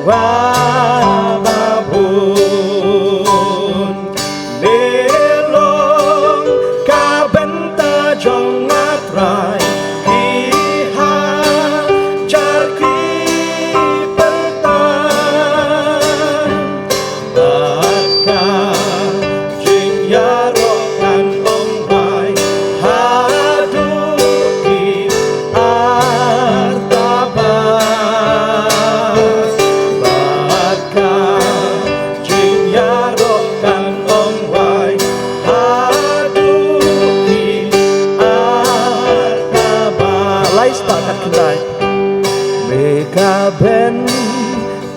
wanapun nelong kabenta jong ngatrai dihajar kripetan maka jing yarokan ombai haduki artabas maka jing yarokan ombai haduki artabas lai sepakat kendai meka ben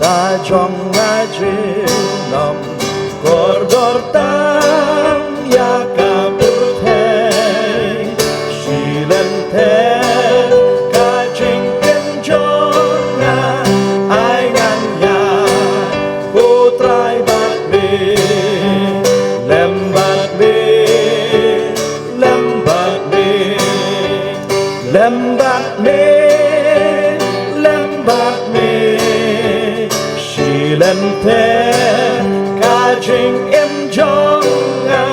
ta jong ngajil nom kordor tam ya kapurthei silente kajing kenjonga aingan ya putrai bakbe lembat be lembat be lembat me lembat me silente kajing imjonga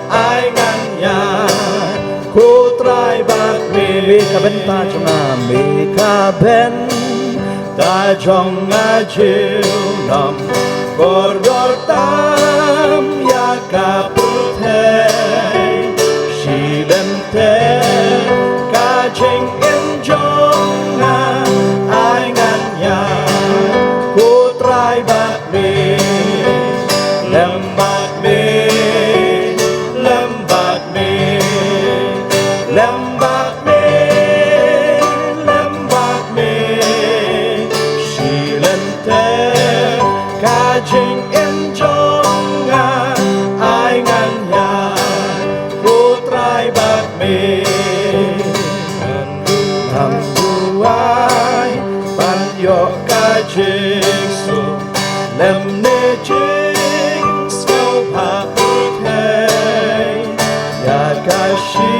aingan ya kutrai bakbe meka ben ta jonga meka ben ta jonga jil nam kordor tam ya kapurthei silente kajing imjonga aingan ya kutrai bakbe lembat me lembat me lembat me lembat me silente kajing imjonga aingan ya kutrai bakbe Hambuai panyo kajing su lemne jing skau paputei ya kashi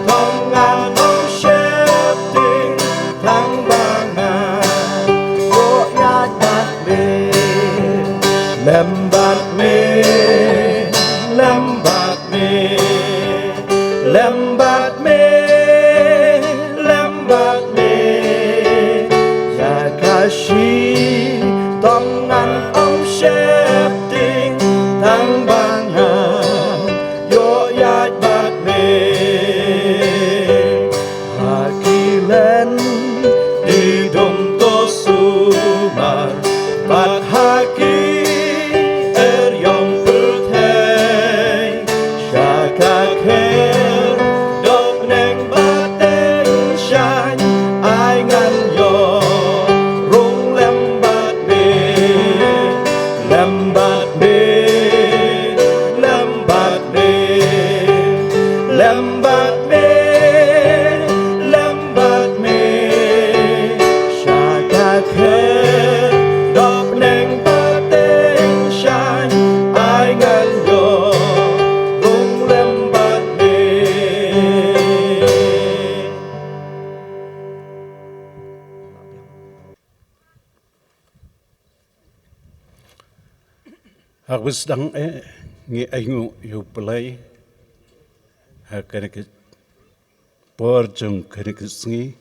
tongan ong shepting tang bangan go yat bat me lembat me lembat me lembat me lembat me ya kashi tongan om shepting tang bangan yo yat bat me hakilen di dom to sumar bat haki yom putei shaka kher dok neng bateng shan aingan yo rung lembat me lembat me lembat me lembat me lembat me shaka kher dok neng bateng shan aingan yo rung lembat me Aku sedang ngi aingu yu pelai hakane ke porjong kane ke sngi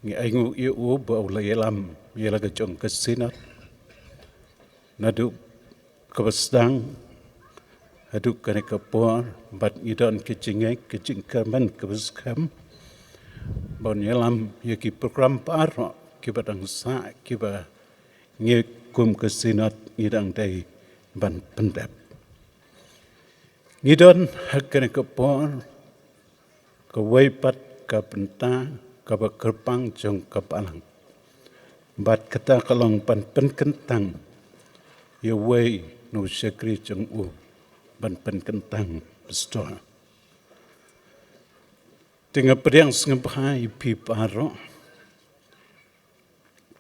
ngi aingu yu ba ulai lam yela ke jong ke sinat nadu kebesdang hadu kane ke por bat idon ke jingkaman ke beskam bon yelam yaki program paro ki badang sa ki ba ngi kum ke sinat idang dai ban pendap ngidon hakane ke por ke waipat ke penta ke kerpang jong ke palang bat kata kalong pan pen kentang ye wei no sekri jong u ban pen kentang bestor tinga priang sngpai pi paro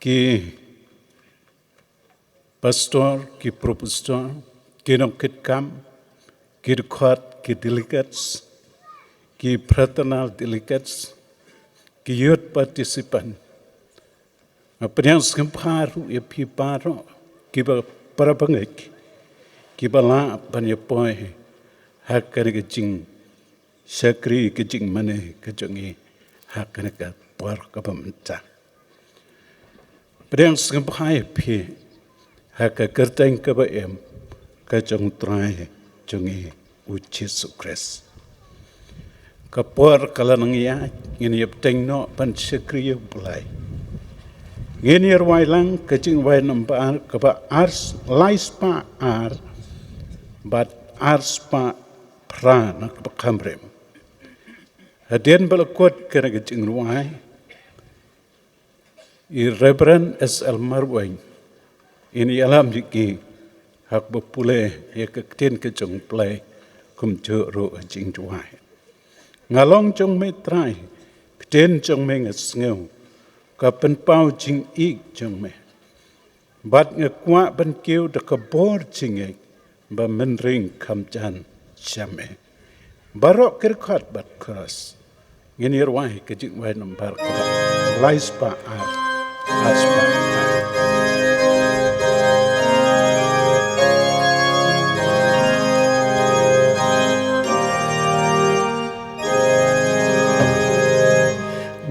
ki pastor ki propastor ki nokit kam ki record ki delegates ki fraternal delegates ki youth participant Apanyang semparu ya piparo kiba para bangek kiba la panya poe hakane kecing sakri kecing mane kejongi hakane ka por ka pamta. Apanyang semparu pi haka kerteng ka ba em kejong trai jongi uci sukres. Kapor kalanang ya ngini yepteng no pan sakri ya bulai. Ngeni wailang kecing wai nampak keba ars laispa ar bat arspa pra nak kamrem. Hadian balakot kena kecing wai. I Reverend S.L. Marweng ini alam jiki hak bepule ya kektin kecing play kum jero kecing wai. Ngalong jong metrai kten jong mengesngeu. Kapan pau jing ik jong me. Bat ngekwa ban kiu de kabor jing ik. Ba menring kam jan syame. Barok kirkat bat keras. Nginir wai kejik wai nambar kaba. Laispa ar. Aspa.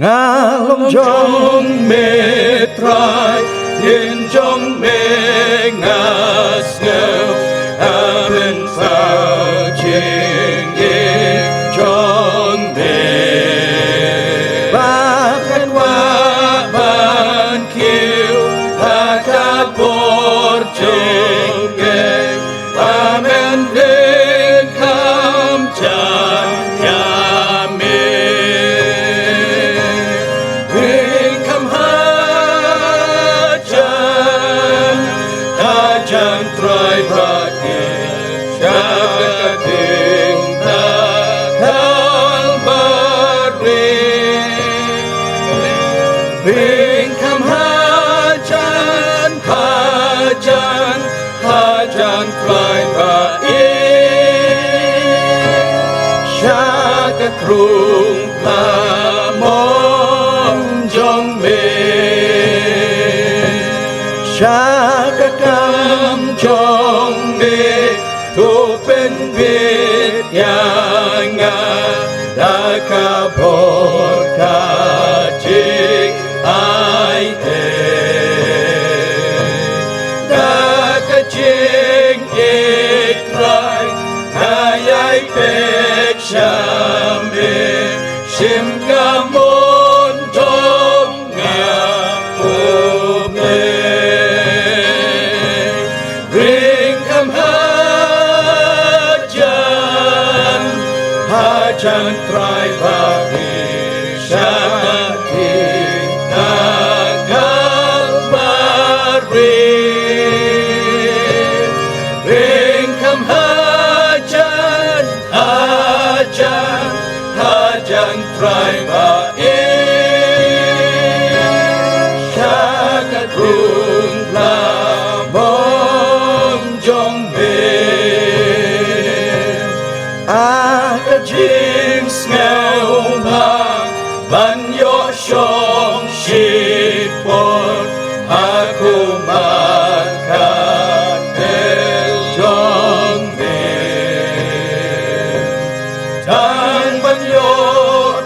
Ngalong jong metrai yin jong me ngas ngeu amen sa jing jong me bahkan waban kiu hakabor jing amen ling kam jan Krung lamong jong me Shaka kam jong me Tu pen bit yanga Daka bor kajik ai he Daka jing ikrai Ayai pek Shim gamon dong ngapume Bring kam hajan try bagi syakati nagal bari Bring kam hajan try ba syakat rung lamong jong be jing ngau bang ban yo shong shipor aku makan jong be tang ban yo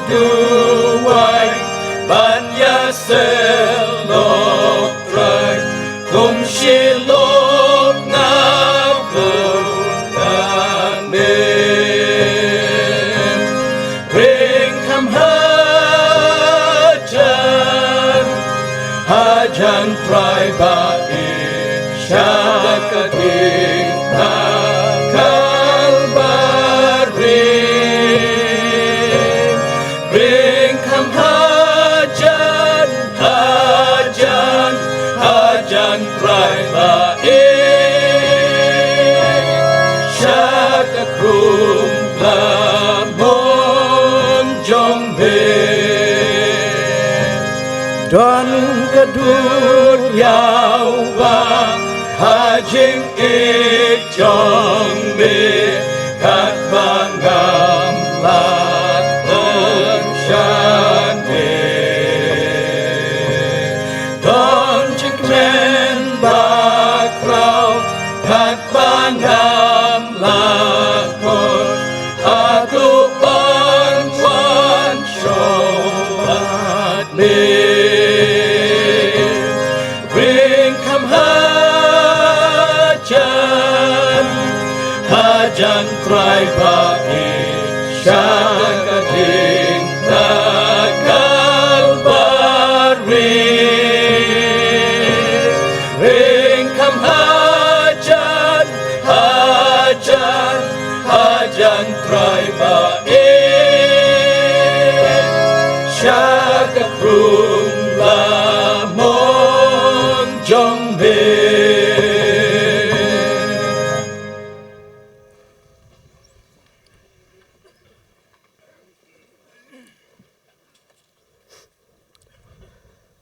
duai ban ya selok trai kum shilok na Hajan try ba syakating nakal bari Bring kam hajan try ba syakakrung lamong jong be Don kedur yau bang hajing ik jong be kat bangam lat shan be Don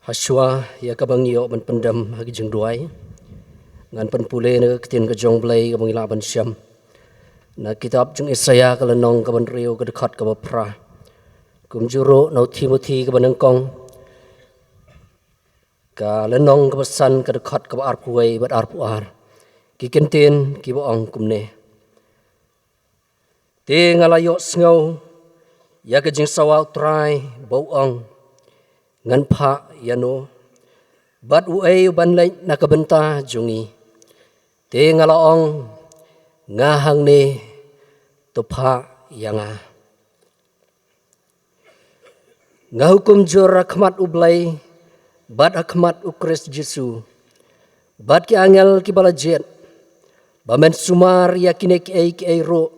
Haswa ya kabang yo ban pendam hagi jeng duai ngan pen pule ne ketin ke jong blai kabang ila ban syam na kitab jeng Isaya kalenong kaban rio ke dekat ka pra kum juro no Timothy ka banang kong ka lenong ka pesan ka dekat ka arpuai bat arpuar ki kenten ki boong kumne te ngalayo sngo ya ke jeng sawau trai boong ngan pha yano bat uai ban lai nakabenta jungi te ngalaong ngahang ne to pha yanga ngahukum jur rakhmat ublai bat akhmat ukris Jesu bat ki angel ki balajet bamen sumar yakine ki ai ro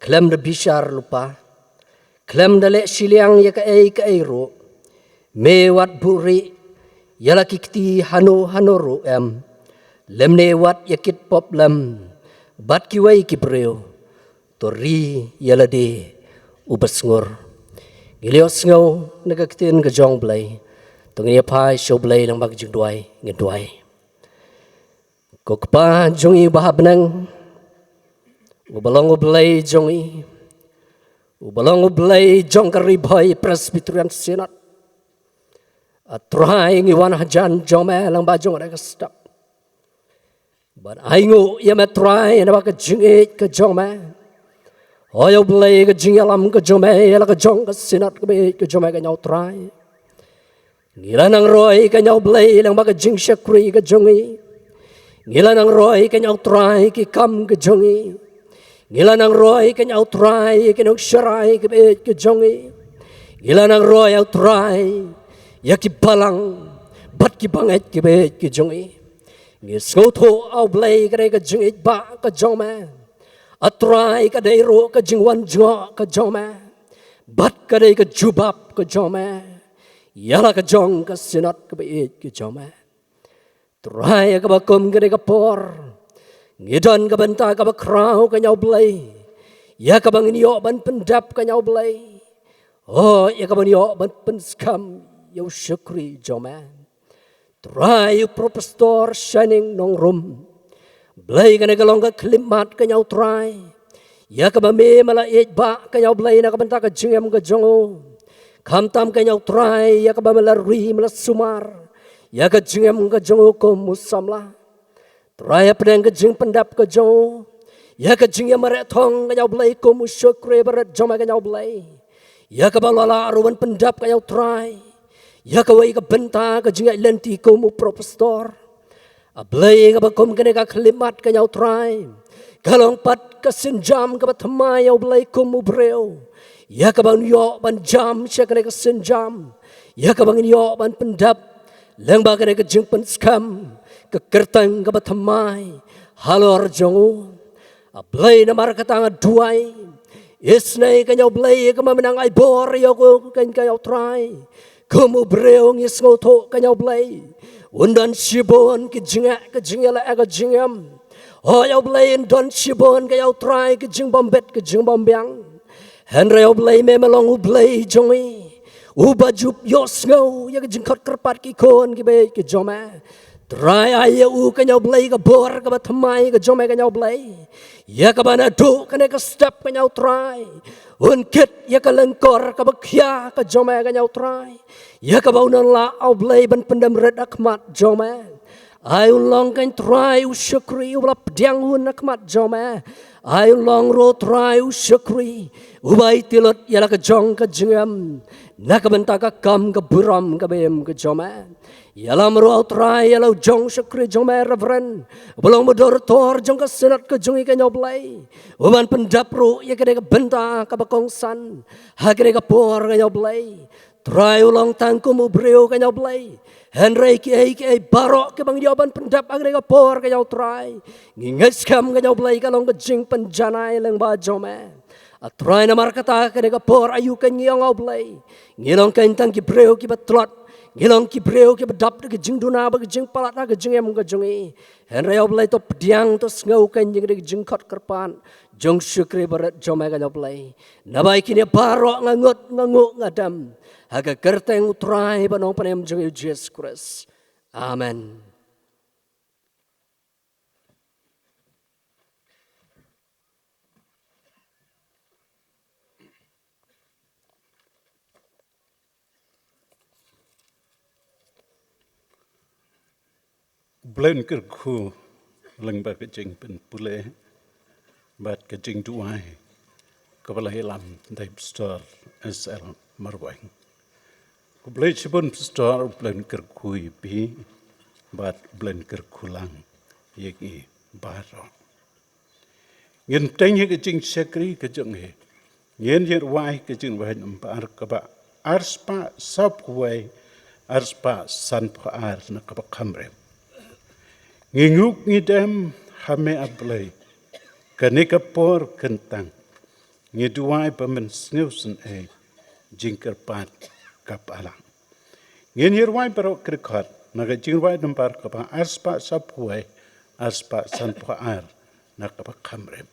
klem de bishar lupa klem de le siliang ya ka ai ro mewat buri yala kikti hano ro em lemne wat yakit pop lem bat kiwai kibreo tori yala de ubasngur gilio sngo nagaktin ka jong blai tongni pai show blai lang bag jingduai ngeduai kokpa jongi bahabnang ubalong blai jongi ubalong blai jong kari boy Presbyterian Senate try ngiwan hajan jome lang ba jong ada stop but aingo ya me try na ba ka jinge ka jome oyo blay ka jingalam ka jome la ka jong ka sinat ka be ka jome ka nyau try ngila nang roy ka nyau blay lang ba ka jing shakri ka jongi ngila nang roy ka nyau try ki kam ka jongi ngila nang roy ka nyau try ki nok sharai ka be ka jongi ngila nang roy au try yaki balang bat ki banget ki be ki jongi ngi skotho au blai ka ka jingi ba ka joma atrai ka dei ro ka jingwan jo ka joma bat ka dei ka jubab ka joma yala ka jong ka sinat ka be ki joma trai ka ba kum ka dei ka por ngi don ka banta ka ba krau ka nyau blai ya ka bang nio ban pendap ka nyau blai oh ya ka ban nio ban penskam Yau syukri joman try propestor shining nong room blay ka nagalong ka klimat ka nyau try ya ka bame mala ba ka nyau blay na ka banta ka jingem ka jongo kamtam ka nyau try ya ka bamala ri mala sumar ya ka jingem ka jongo ko musamla try pedang ka jing pendap ka jongo ya ka jingem maretong ka nyau blay ko musyukri barat joma ka nyau blay ya ka balala aruan pendap ka nyau try ya kawai ka benta ka jingai lenti ko mu propestor ablay ka bakom kene ka klimat ka nyau try kalong pat ka sinjam ka batmai au blay ko mu breo ya ka bang yo ban jam sya kene ka sinjam ya ka bang yo ban pendap leng ba kene ka jing pen skam ka kertang ka batmai halor jongu ablay na mar ka tanga duai isnay ka nyau blay ka mamenang ai bor yo ko kan ka nyau try kamu breong isngoto kanyau blay undan shibon ki jingela aga jingam oh yau blay undan shibon kayau try ki jing bombet ki jing bombyang henry yau blay me melong u blay jongi u bajup yosngo ya ki jing khot kerpat ki kon ki be ki joma try aye u kanyau blay ka bor ka batmai ka joma kanyau blay ya ka bana do kane ka step kanyau try unkit ya ka lengkor ka bakya ka joma kanyau try ya ka baunan la au blay ban pendam red akmat joma ai long kan try u syukri u bla pdiang hun akmat joma ai long ro try u syukri u bai tilot ya la ka jong ka jingam na ka benta ka kam ka buram ka bem ka joma yalam ro try yalau jong syukri joma reverend belong modor tor jong ka senat ka jongi ka nyoblay uban pendap ro ya ka benta ka bakongsan ha ka por ka nyoblay try ulang tangku mu breo ka nyoblay henry ki ai barok ke bang dioban pendap agre ka por ka nyau try nginges kam ka nyoblay ka long ka jing penjanai leng ba joma atray na markata ka por ayu ka ngiyong oblay ngilong ka intang ki breo ki batlot ngilong ki breo ki badap ke jing duna ba ke jing palat na ke jing em ka jongi henry oblay to pdiang to ngau ka jing ke jing khot kerpan jong syukri barat joma ka nyoblay nabai kini barok ngangut ngadam haga kerteng utrai banong panem jeng Jesus Christ. Amen. Blen kerku leng ba kejing pen pule bat kejing duai kepala hilam dai pastor SL Marwang. Kublai cibun pastor blen kerku ipi bat blen kerku lang yegi baro. Ngin tengye kejing sekri kejing he. Ngin yer wai kejing wai nambar kaba arspa sab kuai arspa san ar na kaba kamre. Nginguk ngidam hame ablay, kanika por kentang, ngiduai pamen sneusen jingker pat kapalang. Ngirwai barok krikot, naga jingwai nambar kapa arspa saphuai, arspa sanpa ar, nakapa kamrem.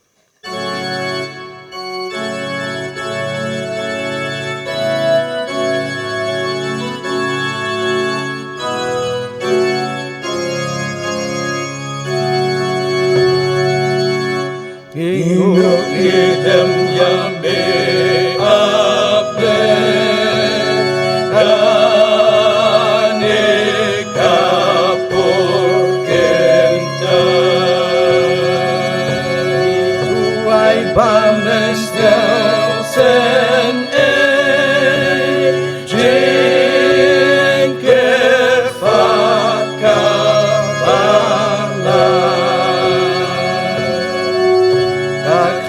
Nginguk ngidam yame aple kanika por kentang tuai bamestel sen jingker fakka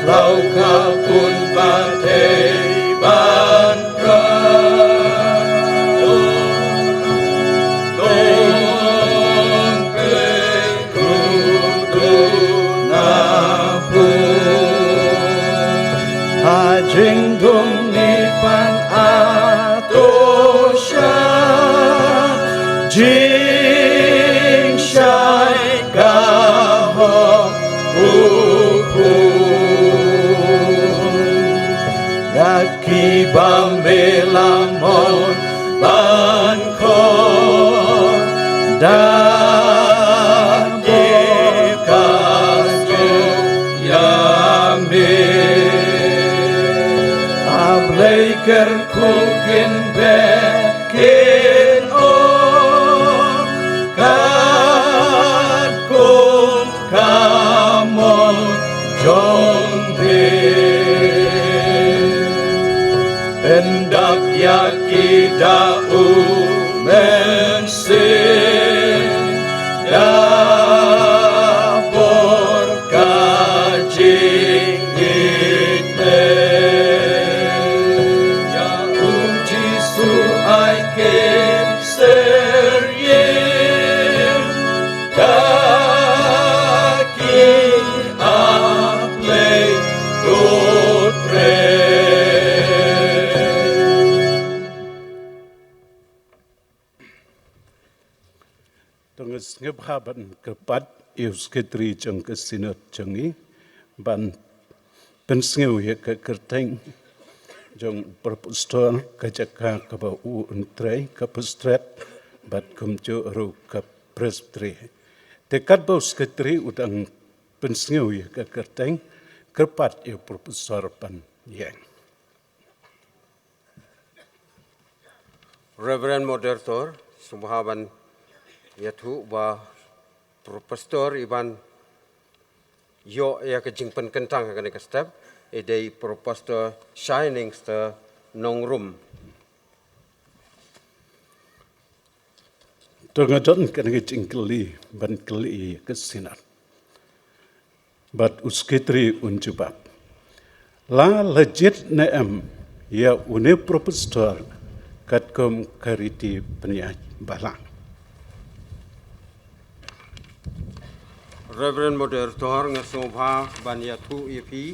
Lau kapun batei ban dong kei kudu napun hajing dung nipan atosha jing shai kahong Daki bambelamon bankor daki kasto yambe ableiker kukin bekin on katkum kamon jongbe Hendak yakidau mensin dapur kajing itme ya uji suai kin seryim kaki aplei dotre Tungus ngebhaban kepat ius ketri jeng kesinat jengi ban pensngeu ye ke kerteng jeng perpustor kajaka ke bau entrei ke pustret bat kumjo ru ke presbiteri tekat bau ketri udang pensngeu ye ke kerteng kepat ye perpustor pan yang Reverend Moderator Subhaban Yaitu Profesor Iban Yo ya kejingpen kentang akan step idei Profesor Shining sta nongrum Tungadon kan kejingkeli ban keli kesinat bat usketri unjubab la legit naem ya une profesor katkom kariti penyaj balang Reverend Moderator ngasobha ban yatu ipi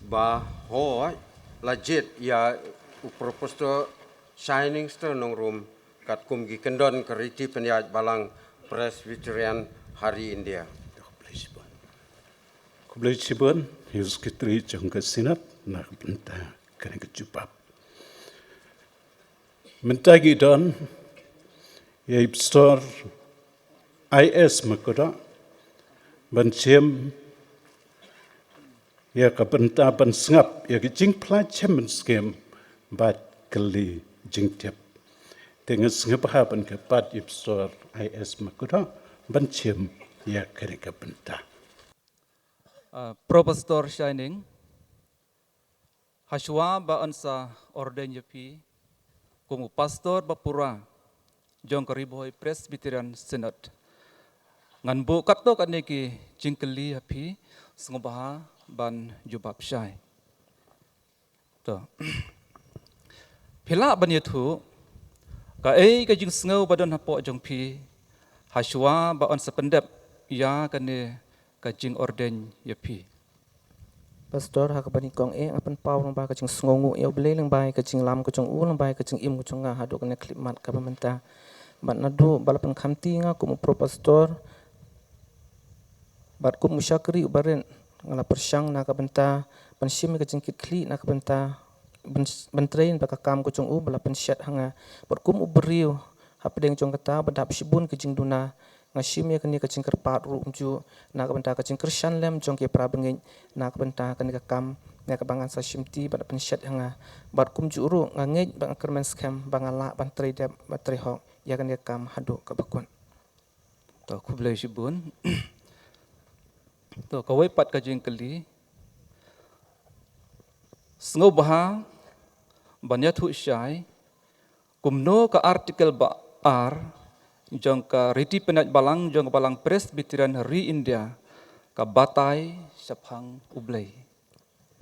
ba ho legit ya Profesor Shining sta nongrum katkum gi kendon kariti penyaj balang Presbyterian Hari India Kublai Sibon usketri jang kesinat nak benta kan kejubab mentagi don ya ibstor IS makoda ban chem ya ka benta ban sngap ya ki jing pla chem skem bat kali jing tep dengan sngap ha ban ka pat ibstor IS makoda ban chem ya kare ka benta Profesor Shining Hashwa ba ansa orden yapi kumu pastor bapura jong kariboy Presbyterian Synod ngan bu katto kaneki jingkeli hapi sengobaha ban jubab syai to phila ban yathu ka ka jing sngo badon hapo jong pi Hashwa ba ansa pendep ya kane ka jing orden yapi Pastor ha kabani kong apan pau lang ba ka jing sngongu ya ble lang ba ka jing lam ko jong u lang ba ka jing im ko jong nga hadu kana klipmat ka pamenta bat nadu balapan khamti nga ko pro pastor bat ko musyakri ubaren ngala persyang na ka benta pansim ka jing kitli na ka benta bentrain ba ka kam ko jong u balapan syat hanga bat kum uberiu hapdeng jong kata badap sibun ka jing duna ngashim ya kani ka jing kerpat ru umju na ka benta ka jing kersyan lem jong ke pra bengin na ka benta kani ka kam na ka bangan sa shimti bat pensyat hanga bat kum juru ngangej bang kermen scam bangala ban trade bat trehok ya kan dia kam hadu ka bakun to ku blai sibun to kawai pat ka jing keli sngo baha banya thu syai kumno ka artikel ba ar jong ka riti penat balang jong balang Presbyterian ri India ka batai saphang ublai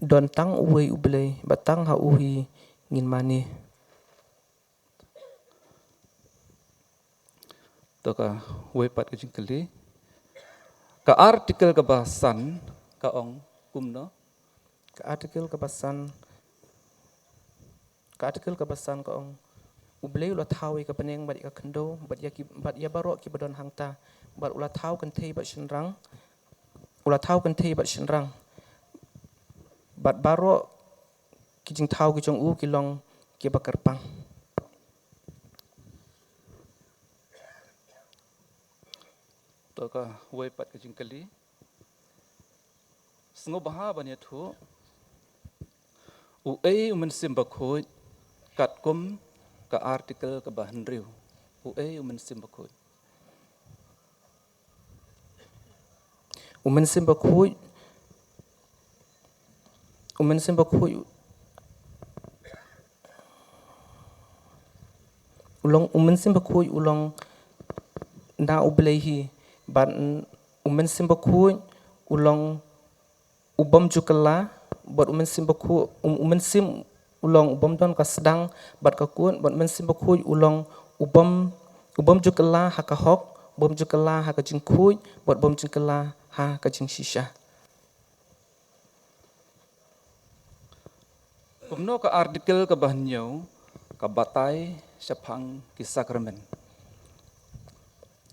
don tang uwe ublei batang ha uhi ngin mani to ka wei pat ka jing keli ka artikel ka bahasan ka ong kumno ka artikel kebasan ka ong ublei ulah tahu ka peneng bat ka kendo bat ya barok ki badon hangta bat ulah tahu kan thei bat shenrang bat barok ki jing tahu ki jong u ki long ki bakar pang to ka wei pat ka jing keli sngo baha ban ya thu u ei umen sim bakhoi kat kum ka artikel ka bahan riu u ei umen sim bakhoi umen sim bakhoi ulong na ublei hi ban umen sim bakhoi ulong ubam jukala bat umen sim ulong ubam don ka sedang bat ka kun bat men sim bakhoi ulong ubam jukala ha ka hok bom jukala ha ka jing khui bat bom jukala ha ka jing shisha kumno ka artikel ka bahanyo ka batai saphang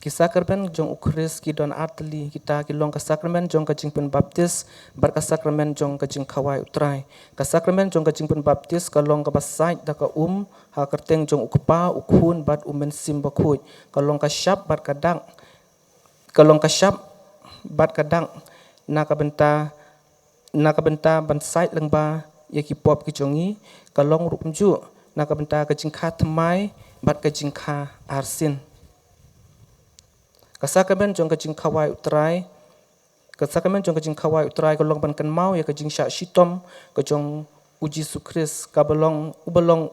ki sakramen jong ukris ki don atli kita ki long ka sakramen jong ka jing pen baptis bar ka sakramen jong ka jing khawai utrai ka sakramen jong ka jing pen baptis ka long ka basai da ka ha kerteng jong ukpa ukhun bat umen sim bakhoi ka long ka syap bat ka dang na ka benta ban sai lengba ya ki pop ki jongi ka long rup mju na ka benta ka jing kha thamai bat ka jing kha arsin kasakramen jong ka jing khawai utrai ka long ban kan mau ya ka jing sha shitom ka jong uji sukris ka balong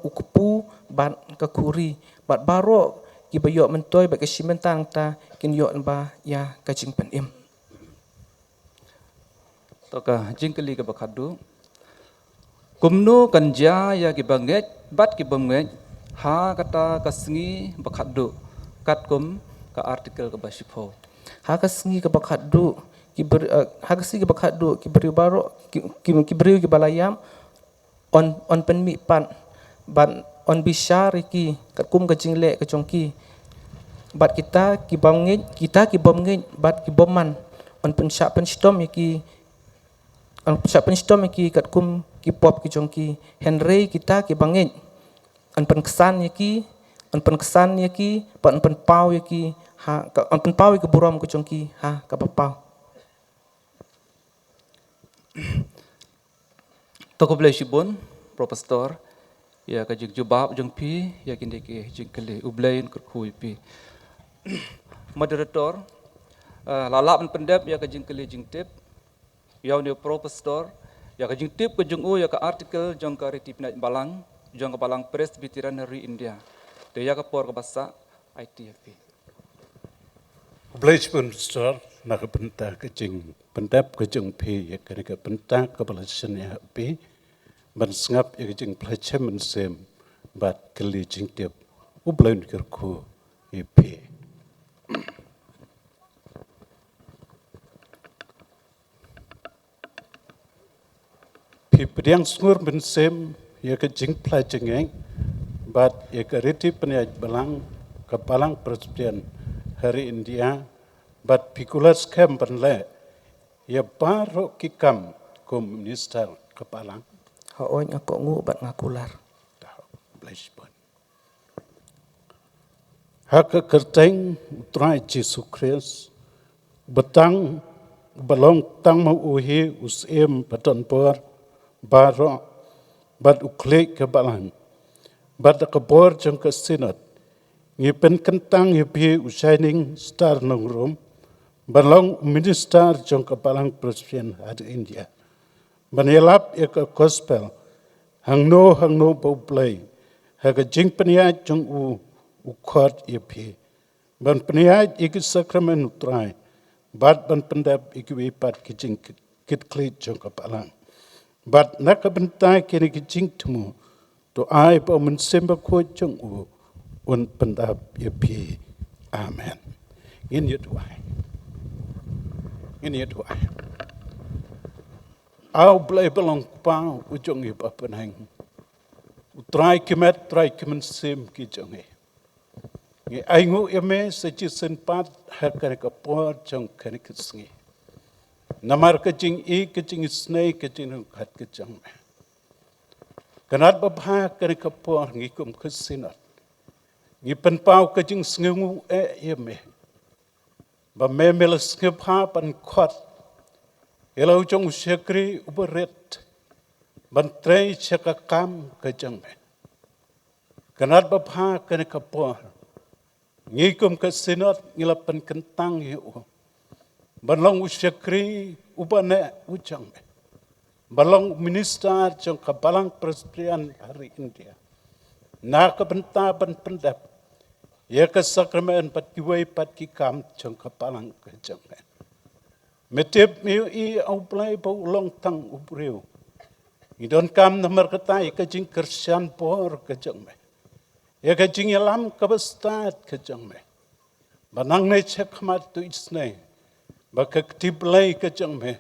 ukupu ban ka kuri bat baro ki bayo mentoi ba ka shimentang ta kin yo ba ya ka jing pen im to ka jing keli ka bakhadu kumno kanja ya ki banget bat ki banget ha kata kasngi bakhadu kat kum ka artikel ka basipo hakasngi ka bakhadu ki beri baro ki beri ki balayam on pen mi pan ban on bishar ki kat kum ka jingle ka jongki bat kita ki bomngej bat ki bomman on pen stom ki kat kum ki pop ki jongki henry kita ki bangej an pen kesan yaki an pen kesan yaki pan pen pau yaki ha an pen pau ke buram ku chongki ha ka pau Toko belai sibun, Profesor, ya kajik jubab jeng pi, ya kini ke jeng kele ublain kerkui pi. Moderator, lalap pendep ya kajing kele jeng tip, ya ni Profesor, ya kajing tip ke jeng ya ke artikel jeng ke reti penat balang, jeng ke balang Presbyterian Hari India. Dia ya ke por ke bahasa ITFP. Belajar besar nak benda kecing, benda kecing pi, ya kerana benda kebelasan ya pi, bersengap ya kecing belajar mensem, bat kelicing tiap, ublain kerku ya pi. Pi pediang sungur mensem, ya kecing belajar ngeng, bat ya keriti penyaj balang, kebalang Presbyterian Hari India, bat pikulas kem penle, ya baru kikam komunister kepalang. ha oin ako ngu bat ngakular Tahu, belajar. Hak kerteng utrai Yesus Kristus, betang belong tang mau uhi usem batan por, baru bat uklik kebalang, bat kebor jeng kesinat. Ngipen kentang ngipi shining star nong room, balong minister jong kepalang Presbyterian Hari India. Banelap ya ke gospel, hang no bau play, haga jing peniat jong ukot ipi. Ban peniat iki sakramen utrai, bat ban pendap iki wipat kijing kit klit jong kepalang. Bat nak bentai kini kijing temu, to ai bau mensemba kuat jong un pendap ipi. Amen. Ini doai. Ini doai. Au blai belong pau ujung ipa penang. Utrai kimet trai kimensem kijong ngi aingu eme seji senpat hakar kapor jong kani kisngi. Namar kecing snei kecing hat kecang. Kanat babha kani kapor ngikum kesinat. Ngi penpau kecing sngu eme. Ba memel skepha pan khot. Elau jong usyakri uberet. Bantrei cakakam kecang. Kanat babha kani kapor. Ngikum kesinat ngilapan kentang yu. Balong usyakri ubane ujang. Balong minister jong kabalang Presbyterian Hari India. Na kabenta ban pendap. Ya ke sakramen pat kiwai pat kikam jong kabalang kejang. Metip miu i au play bau long tang ubriu. Idon kam namar katai kejing kersian por kejang. Ya kejing yalam kabestat kejang. Banang ne cek mat tu isne. Baka ketiblay kejang me.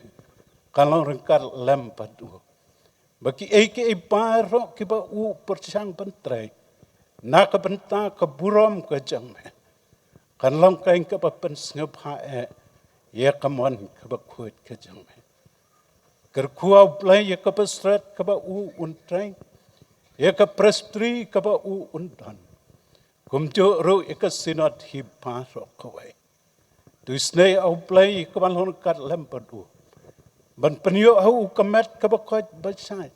Kalau rengkar lem padu. Bagi eke paro kiba u persyang pentrai. Nak benta keburam kejang me. Kan long kain ke papen sengep hae, ya kamon ke bakut kejang me. Kerkuau play ya ke pesret ke ba u untrai, ya ke prestri ke ba u undan. Kumjo ro ya ke sinat hipa ro kawai. Tu isne au play ke balon kat lempadu. Ban penyo au kemet ke bakut basai.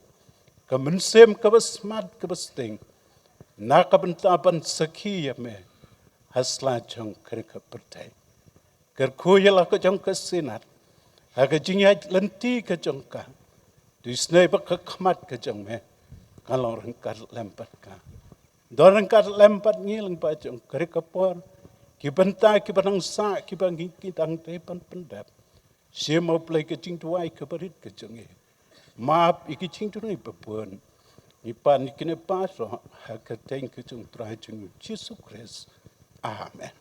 Ke mensem ke basmat ke basting. Nak benta ban seki ya me. Hasla jong kerja pertai. Kerkuya lah ke jong kesinat. Aga jingyat lenti ke jong ka. Disney baka kemat ke jong me. Kalau rengkat lempat ka. Don rengkat lempat ngilang pa jong kerja por. Kibenta kibanang sa kibangi kitang tepan pendap. Siya mau play ke jing tuai ke berit ke jong e. Maaf iki jing tuai bepuan. Ipan ikine paso hakateng ke jong trai jong Yesus Kristus. Amen.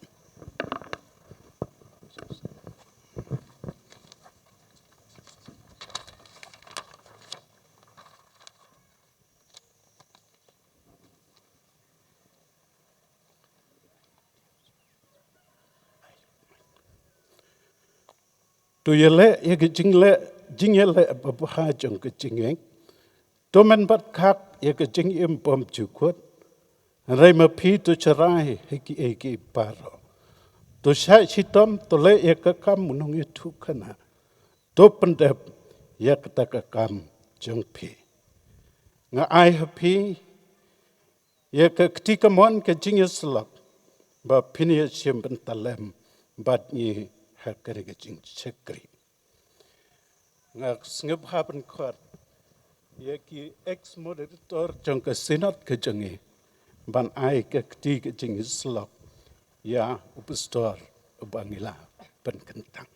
Tu yele ye jingle babha jong ke jingeng. Tomen bat kak ye ke jing im pom chukut. Rai mapi tu cerai heki eki paro. Tu syai hitam tu le ya kekam munong itu kana. Tu pendep ya kata kekam jengpi. Nga ai hapi ya ke ketika mon ke jingya selap. Ba pini ya siempen talem bat ni hakere ke jing cekri. Nga sengep hapen kuat. Ya ki ex moderator jang ke senat ke jengi. Ban ai ke ketika jing selap. Ya upestor ubangila penkentang.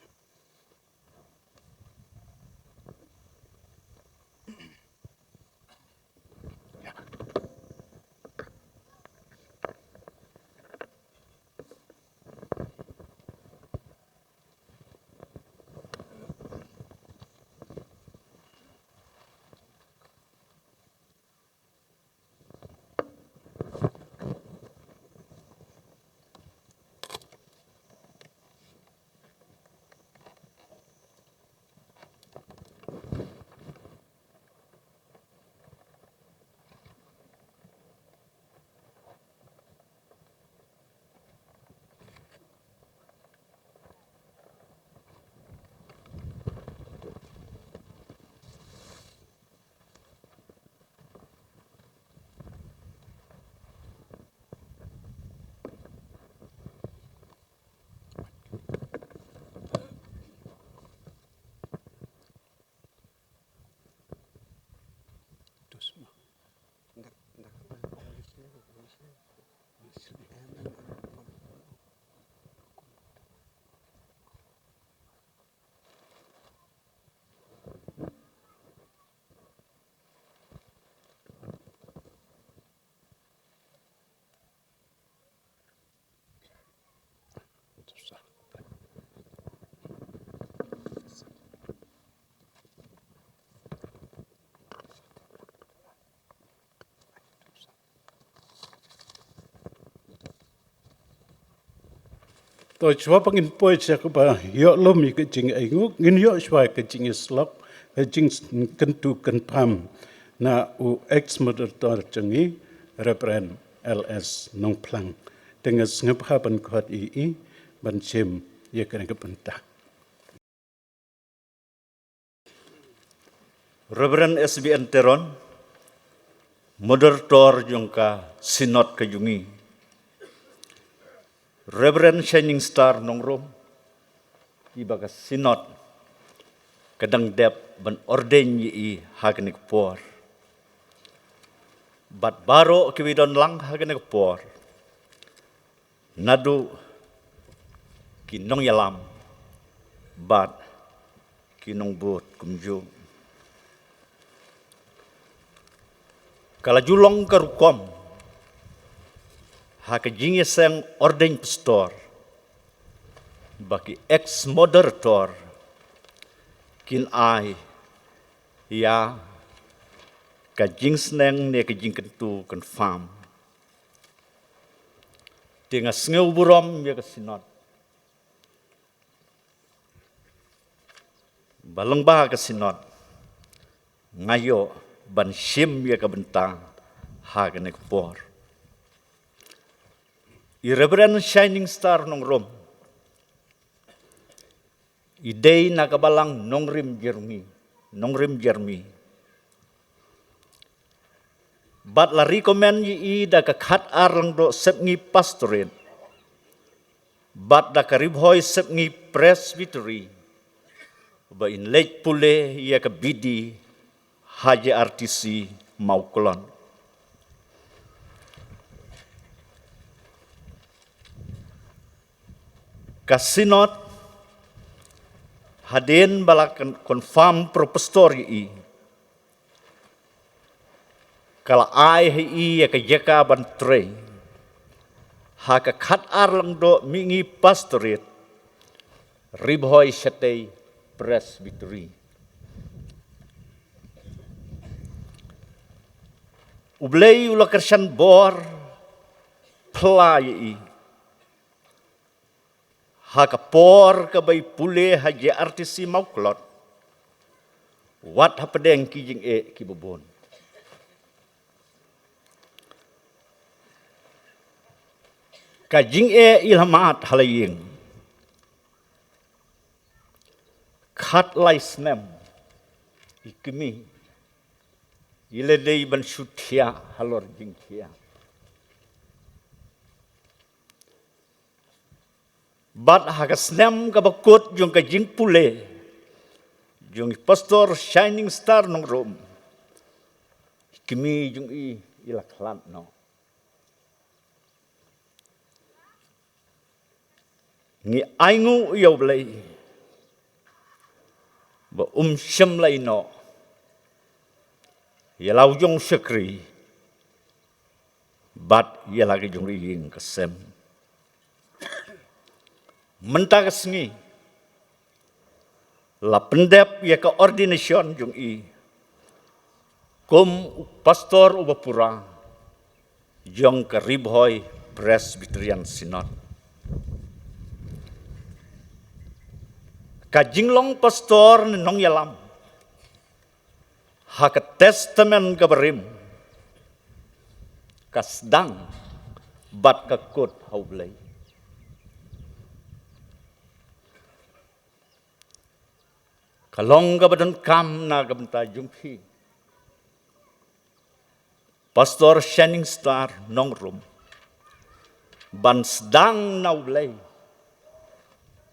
Tôi chúa bằng in bôi sẽ có bà hiệu lôm cái chính ấy ngũ in hiệu xoay cái chính slop cái chính cần tu cần pam na u ex moderator changi reprend LS nong plang dengan sengap haban kuat ii ban chem ya kena kepentah. Reverend SBN Teron, moderator jongka sinod kejungi. Reverend Shining Star nongrom, ibaga sinod, kadang dep ban orden yi hagenik por. Bat baro kiwidon lang hagenik por. Nadu kinong yalam, bat kinong but kumju. Kala julong karukom, hake jingi seng orden pastor, baki ex moderator, kin ai, ya, ka jing seneng ne ka jing kentu kan fam. Tinga sengeu burom ya ka sinod. Balang bah ka sinod, ngayo ban shim ya ka bentang, hake ne por. I Reverend Shining Star nong rom. I day nakabalang nong rim jermi. But la recommend yi da ka khat arlang do sepngi pastorate. But da ka ribhoy sepngi presbytery. Ba in late pule ya ka bidi haji RTC Maukulon. Kasinot hadin balakan confirm propostor i. Kala ai hi ya ka jeka bantre. Haka khat arlang do mingi pastorate. Ribhoy shatei presbytery. Ublei ula kersan bor plai i. Haka por ka bay pule haji RTC Mauklot. Wat hapadeng ki jing e ki bobon. Kajing ilhamat halaying. Khat lai snem. Ikimi. Iledei ban sutia halor jingkia. Bat hagasnem kabakut yung kajing pule. Yung pastor shining star nong rom. Ikimi yung ilaklan no. Ngi aingu yaw blay. Ba syam lay no. Yalaw yung syakri. Bat yalagi yung iying kasem. Mentagas ngi. La pendep ya ka ordination yung Kum pastor ubapura. Yung ka Ribhoy Presbyterian Synod. Kajinglong pastor nong yalam. Haka testament kabarim. Kasdang bat kakut haublay. Kalong kabadan kam na kabanta jumpi. Pastor Shining Star nong room. Ban sedang naublay.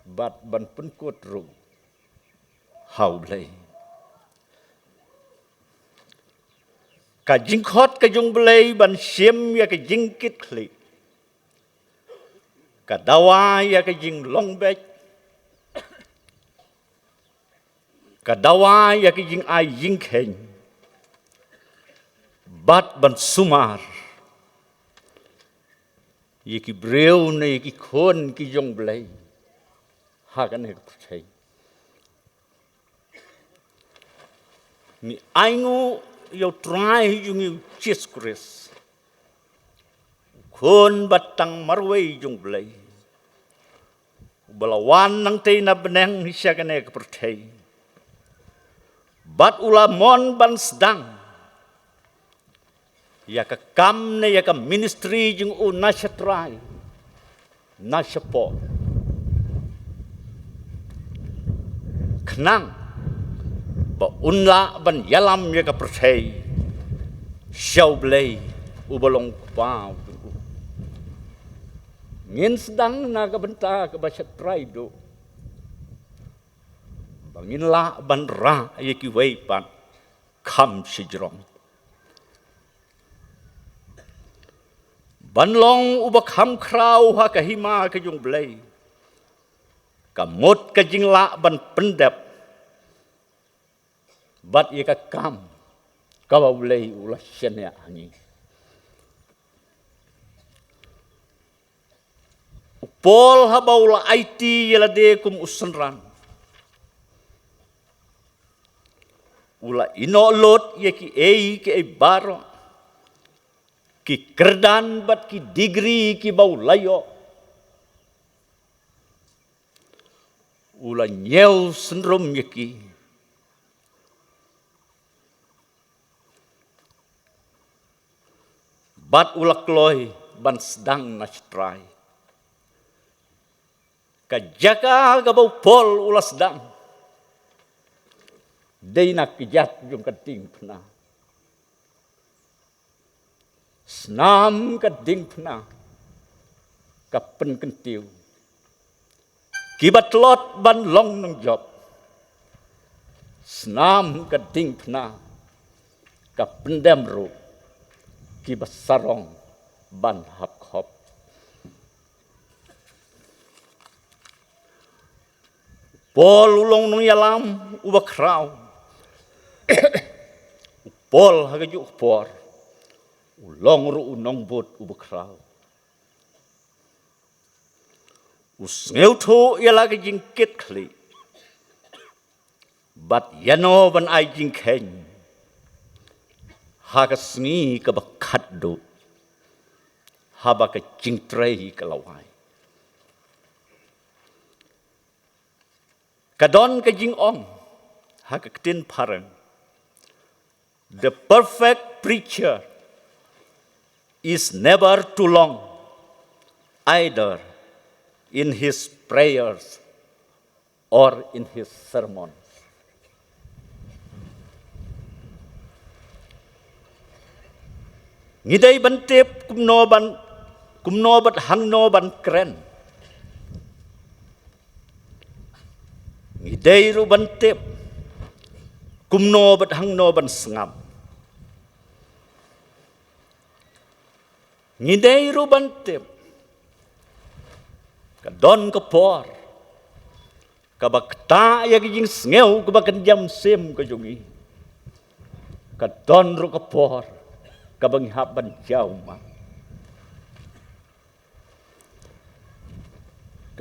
Bat ban penkut ru. Haublay. Kajing khot kajung blay ban siem ya kajing kit kli. Kadawa ya kajing longbek. Kadawa ya kajing ay jing khen. Bat ban sumar. Yaki breu na yaki khon ki jong blay. Hagan hek percay. Ni aingu yaw try yung Jesus Christ. Khon batang marway yung blay. Balawan nang tay na beneng siya kan hek percay. Bat ulamon ban sedang. Ya ka kam na ya ka ministry yung nasya try. Nasya po. Kenang. Ba unla ban yalam ya ka percay. Siyaw blay. Ubalong pa. Ngin sedang na kabenta ka basya try do. Bangin la ban ra yaki way pan. Kam si jirong. Banlong ubak ham kraw ha kahima ka yung blay. Kamot ka jingla ban pendep. Bat ye ka kam. Kawa blay ulah siya hangi. Upol ha baula IT yalade kum usenran. Ula inolot ye ki ki baro. Ki kerdan bat ki degree ki bau layo. Ula nyew sendrom yaki. Bat ula kloy ban sedang nasitrai. Kajaka gabau pol ula sedang. Day nak kijat yung kating pena. Senam kading pena. Kapen kentiu. Kibat lot ban long nang job. Senam kading pena. Kapen demru. Kibat sarong ban hap hop. Pol ulong nung yalam ubak raw. Pol hagajuk por. Ulong ru unong bot ubakraw. Usngeu to yalagi jingkit kli. Bat yano ban ay jingken. Hagas ngi ka bakat do. Haba ka jingtrei kalawai. Kadon ka jing ong. Hagaktin parang. The perfect preacher is never too long either in his prayers or in his sermons. Ngidai bantip kumnobat hangnoban keren. Ngidai ru bantip kumnobat hangnoban sengam. Ngidai ru bantip kadon kapor kabakta ya kijing sngeu kabakan jam sim kajungi kadon ru kapor kabang haban jauma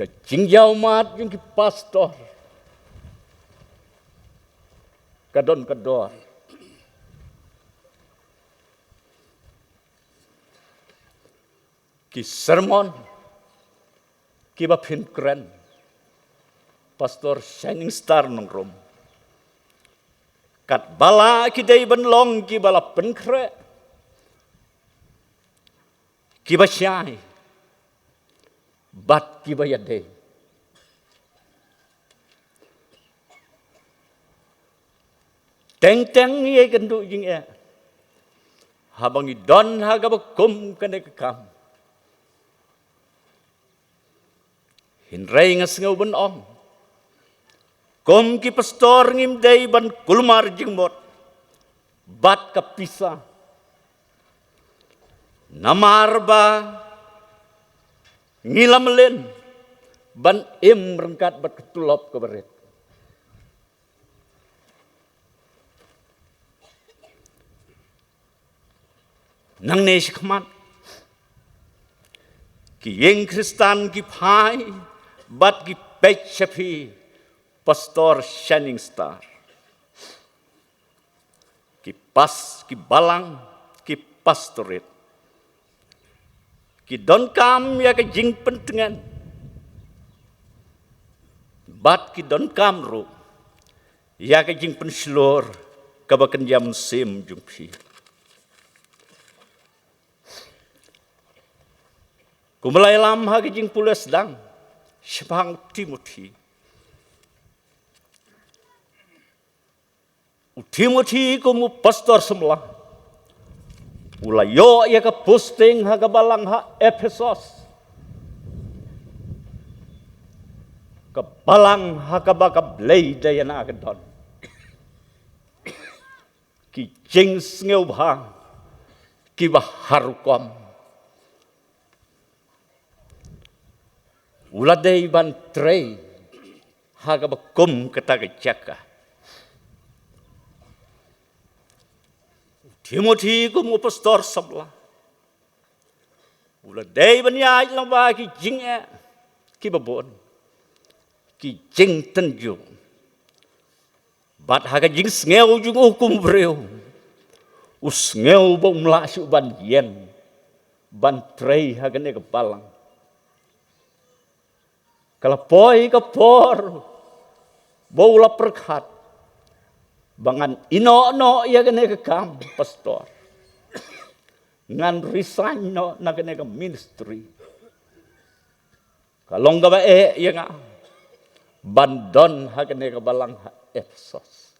kajing jauma yung ki pastor kadon kador ki sermon ki bapin keren pastor Shining Star nong rom kat bala ki day banlong ki bala penkre ki ba syai bat ki ba yade teng ye kendu jing e habang idon haga bakum kene kam hinrei ngasngau ben ong kom ki pastor ngim day ban kulmar jing mot bat kapisa namarba ngilam len ban rengkat bat ketulop ke beret nang ne shikmat ki yeng kristan ki phai bat ki pechapi pastor Shining Star ki balang ki pastorit ki don kam ya ke jing pentengan bat ki don kam ru ya ke jing penslor kabakan jam sim jumpi kumalai lam ha ke jing pules dang Shpang Timothy Timothy kumu pastor semula ulayo ya ka posting ha ka balang ha Ephesus ka balang ha ka baka blay dayan agadon ki jing ngeu bha ki baharukom uladai ban trei ha ka bakum kata jaka Timothy kumu pastor sabla uladai ban yai lang ba ki jing e ki babon ki jing tenju bat ha ka jing ngeu jung hukum breu usngeu bong mla su ban yen ban trei ha ka ne ka balang kalapoi ka por bola perkhat bangan ino ya kene ka kam pastor ngan resign no na kene ka ministry kalong ga ba ya nga bandon ha kene ka balang ha Ephesus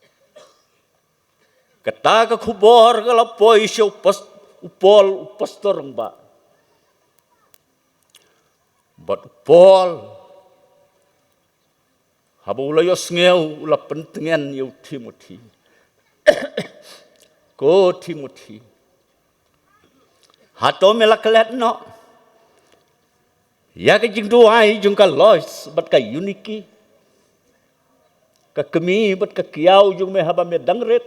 kata ka kubor kalapoi siya upol pastor ba but Paul habula yos ngeu ula pentengan yu Timothy ko Timothy hato melaklet no ya ka jing duai jung ka lois bat ka uniki ka kemi bat ka kiau jung me haba me dangret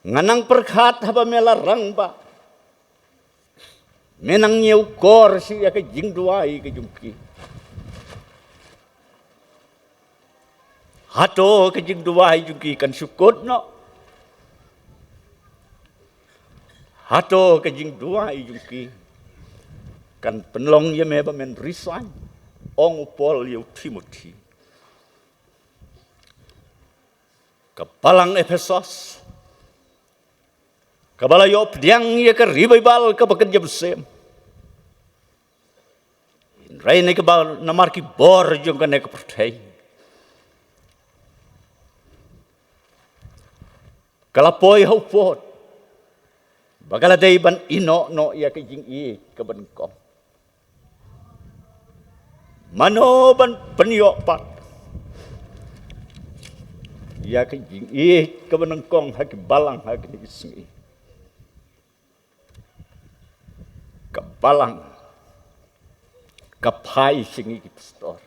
nganang perkhat haba me larang ba menang nyeu kor si ya ke jing duai ke jungki hato ke jing duai jungki kan syukut no hato ke jing duai jungki kan penlong ye meba men resign ong Paul yu Timothy ke palang Ephesus Kabala yo pediang ya ke revival ke bekerja besem. Rai ne ke bal namar ki bor jong ke ne ke pertai. Kalapoi hau pot. Bagala dei ban ino no ya ke jing i ke ban kom. Mano ban penyo pat. Ya ke jing i ke ban kong ha ke balang ha ke isngi. Ke balang. Ke pai singi ki pastor.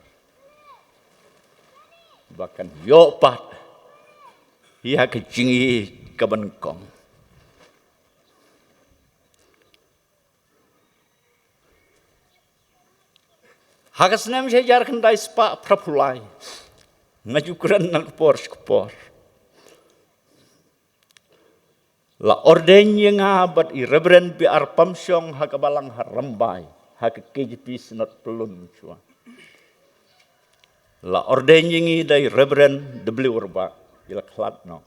Bahkan yo pat. Ya ke jing i ke ban kong. Hagas nem saya jarkan dai spa prapulai. Ngajukuran nak por skpor. La orden yang abad i reverend bi arpamsyong hakabalang harambai. Hak KJP senot pelun cua. La orden yang i dai reverend W urba. Ila klat no.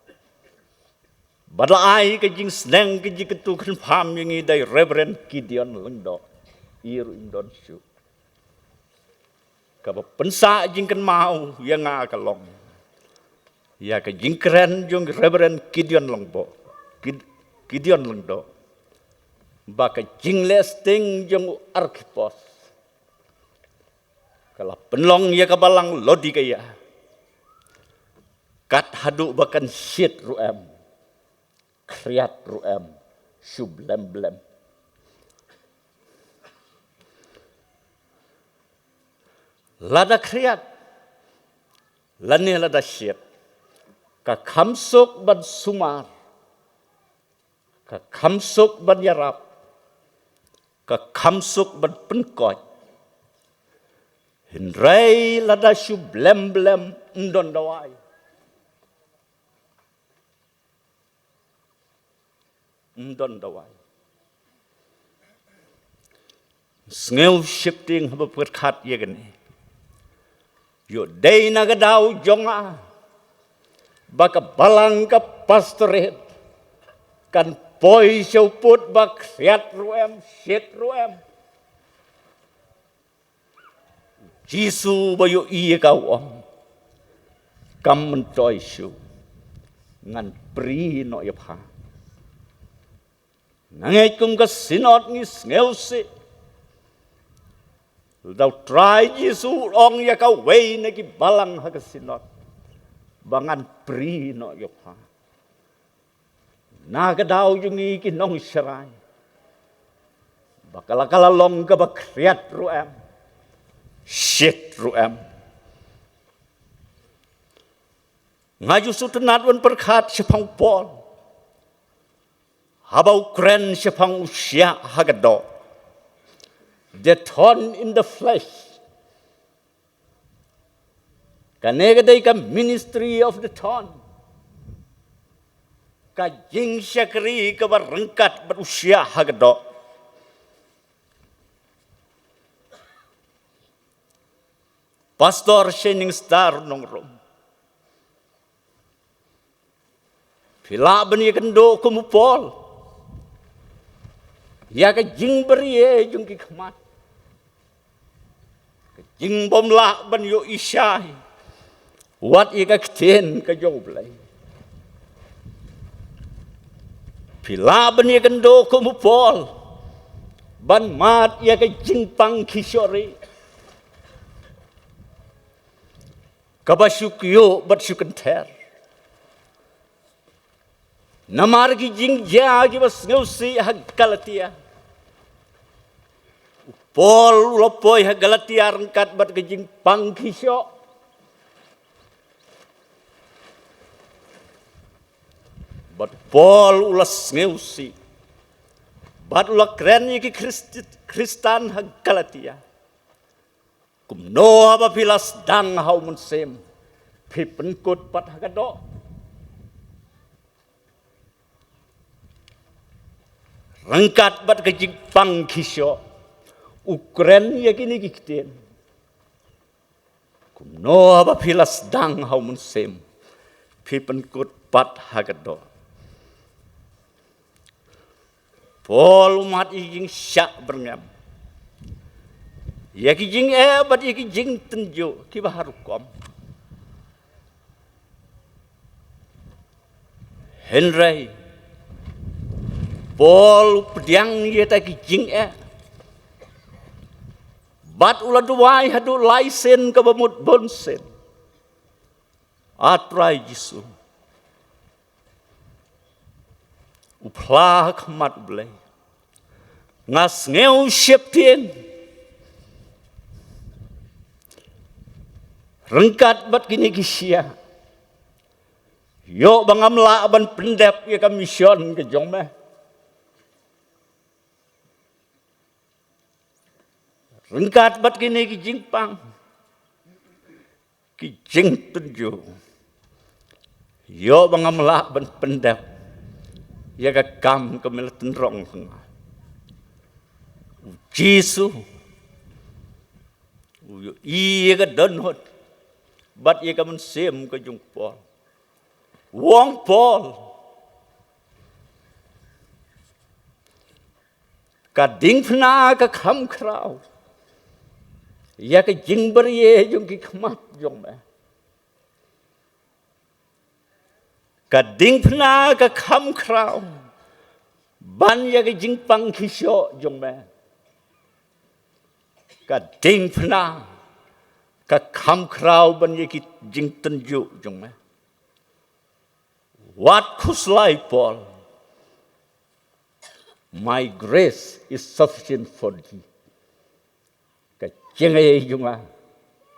Badla ai ke jing sneng ke jing ketukan pam yang i dai reverend Gideon lengdo. Iru indon syu. Kaba pensa jingkan mau yang akalong. Ya ke jingkren jong reverend Gideon longbo. Gideon longdo. Baka jinglesting jong arkipos. Kalau penlong ya kabalang lodi kaya. Kat hadu bakan shit ruem. Kriat ruem. Sublem-blem. Lada kriat, lani lada syit, ka kamsuk ban sumar, ka kamsuk ban yarap, ka kamsuk ban penkot, hindrai lada syu blem-blem ndon dawai. Ndon dawai. Sngeu shifting haba perkat ya gani. Yo day nagadau jonga baka balang ka pastoret kan poi put bak siat ruem shit ruem Jisu bayo iya kau kam mentoy syu ngan pri no ya pha nangai kum ka sinot ngis ngeusi Thou try Jisu ong ya kau wei nagi balang hagasinot. Bangan pri no yopha. Naga daw yung iki nong serai. Bakala long ka bakriat ruem. Shit ruem. Ngaju sutenat wan perkat sepang pol. Habau kren sepang usya hagado. The thorn in the flesh. Kanega ka ministry of the thorn. Ka jing syakri ka barengkat berusia hagdo. Pastor Shining Star nong rom. Pila bani kendo kumupol. Ya ka jing beriye jung ki khamat. Jing bom la ban yo isyai. Wat i ka kten ka joblay. Pila ban ye kendo ko mupol. Ban mat ya ka jing pang kishori. Kabasyukyo bat syukenter. Namar ki jing ja ki bas ngeusi hagkalatia. Pol lopoi hagalatia rengkat bat kejing pangkisyo. Bat pol ulas ngeusi. Bat ulak keren ki Kristan hagalatia. Kumno haba pilas dang hau munsem. Pipen kut pat hagado. Rengkat bat kejing pangkisyo. Ukren ya kini kikten. Kumno haba pilas dang hau munsem. Pipen kut pat hagado. Paul umat jing syak berngam. Ya ki jing bat ya ki jing tenjo ki baharu kom. Henry Paul pediang ye ta ki jing bat ulah duai hadu laisen ke bamut bonsen. Atrai Jisu. Uplah kemat belai. Ngas ngeu siap tien. Rengkat bat kini kisya. Yo bangamla aban pendep ya kamisyon ke jongmeh. Rengkat bat kini kijing pang. Kijing tunjo. Yo bangamla aban pendep. Ya ka kam kemelatan rong. Jisu. Iya ka donhot. Bat iya ka mensem ke jung Paul. Wong Paul. Kading pna ka kham krau. Ya ka jing berye jung ki khmat jong me. Kading pna ka kham krau. Ban ya ka jing pang kisyo jong me. Kading pna ka kham krau ban ya ki jing tenju jong me. What kuslai Paul? My grace is sufficient for thee. Kacengay junga